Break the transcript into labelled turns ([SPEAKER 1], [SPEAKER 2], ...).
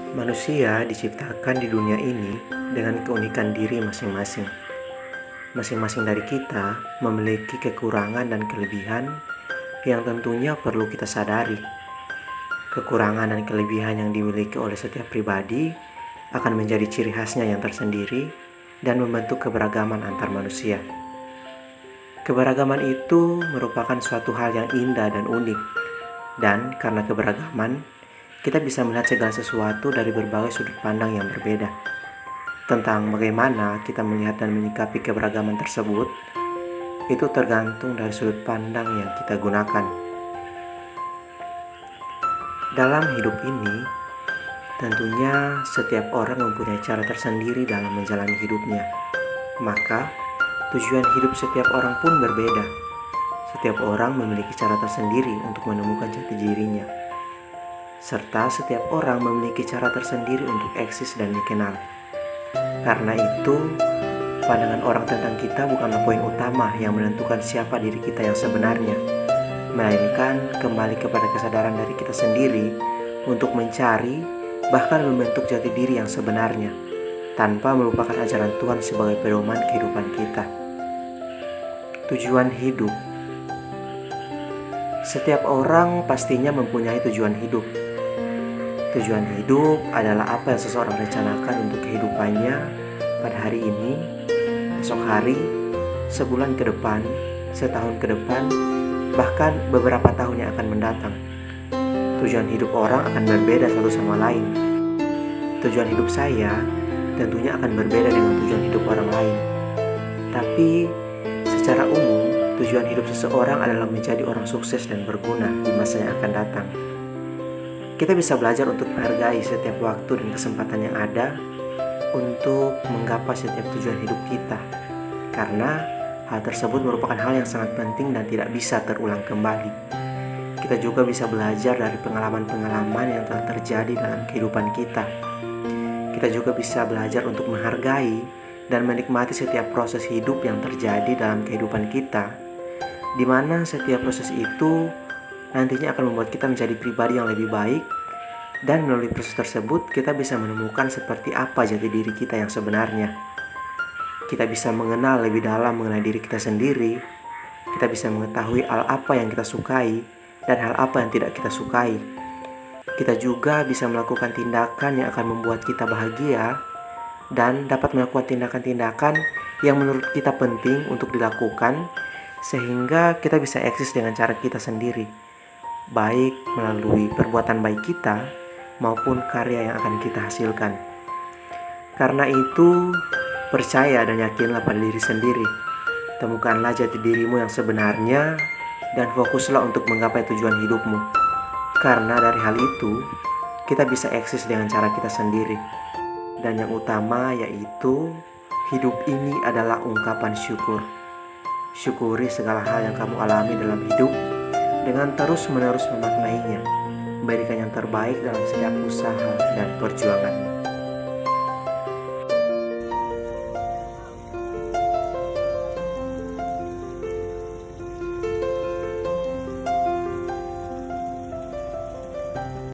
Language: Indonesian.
[SPEAKER 1] Manusia diciptakan di dunia ini dengan keunikan diri masing-masing. Masing-masing dari kita memiliki kekurangan dan kelebihan yang tentunya perlu kita sadari. Kekurangan dan kelebihan yang dimiliki oleh setiap pribadi akan menjadi ciri khasnya yang tersendiri dan membentuk keberagaman antar manusia. Keberagaman itu merupakan suatu hal yang indah dan unik, dan karena keberagaman, kita bisa melihat segala sesuatu dari berbagai sudut pandang yang berbeda. Tentang bagaimana kita melihat dan menyikapi keberagaman tersebut, itu tergantung dari sudut pandang yang kita gunakan. Dalam hidup ini, tentunya setiap orang mempunyai cara tersendiri dalam menjalani hidupnya. Maka, tujuan hidup setiap orang pun berbeda. Setiap orang memiliki cara tersendiri untuk menemukan jati dirinya. Serta setiap orang memiliki cara tersendiri untuk eksis dan dikenal. Karena itu, pandangan orang tentang kita bukanlah poin utama yang menentukan siapa diri kita yang sebenarnya, melainkan kembali kepada kesadaran dari kita sendiri untuk mencari, bahkan membentuk jati diri yang sebenarnya, tanpa melupakan ajaran Tuhan sebagai pedoman kehidupan kita. Tujuan hidup. Setiap orang pastinya mempunyai tujuan hidup. Tujuan hidup adalah apa yang seseorang rencanakan untuk kehidupannya pada hari ini, esok hari, sebulan ke depan, setahun ke depan, bahkan beberapa tahun yang akan mendatang. Tujuan hidup orang akan berbeda satu sama lain. Tujuan hidup saya tentunya akan berbeda dengan tujuan hidup orang lain. Tapi secara umum, tujuan hidup seseorang adalah menjadi orang sukses dan berguna di masa yang akan datang. Kita bisa belajar untuk menghargai setiap waktu dan kesempatan yang ada untuk menggapai setiap tujuan hidup kita. Karena hal tersebut merupakan hal yang sangat penting dan tidak bisa terulang kembali. Kita juga bisa belajar dari pengalaman-pengalaman yang telah terjadi dalam kehidupan kita. Kita juga bisa belajar untuk menghargai dan menikmati setiap proses hidup yang terjadi dalam kehidupan kita, di mana setiap proses itu nantinya akan membuat kita menjadi pribadi yang lebih baik, dan melalui proses tersebut kita bisa menemukan seperti apa jati diri kita yang sebenarnya. Kita bisa mengenal lebih dalam mengenai diri kita sendiri. Kita bisa mengetahui hal apa yang kita sukai dan hal apa yang tidak kita sukai. Kita juga bisa melakukan tindakan yang akan membuat kita bahagia dan dapat melakukan tindakan-tindakan yang menurut kita penting untuk dilakukan, sehingga kita bisa eksis dengan cara kita sendiri, baik melalui perbuatan baik kita maupun karya yang akan kita hasilkan. Karena itu, percaya dan yakinlah pada diri sendiri. Temukanlah jati dirimu yang sebenarnya dan fokuslah untuk menggapai tujuan hidupmu. Karena dari hal itu, kita bisa eksis dengan cara kita sendiri. Dan yang utama yaitu, hidup ini adalah ungkapan syukur. Syukuri segala hal yang kamu alami dalam hidup dengan terus-menerus memaknainya. Berikan yang terbaik dalam setiap usaha dan perjuangan.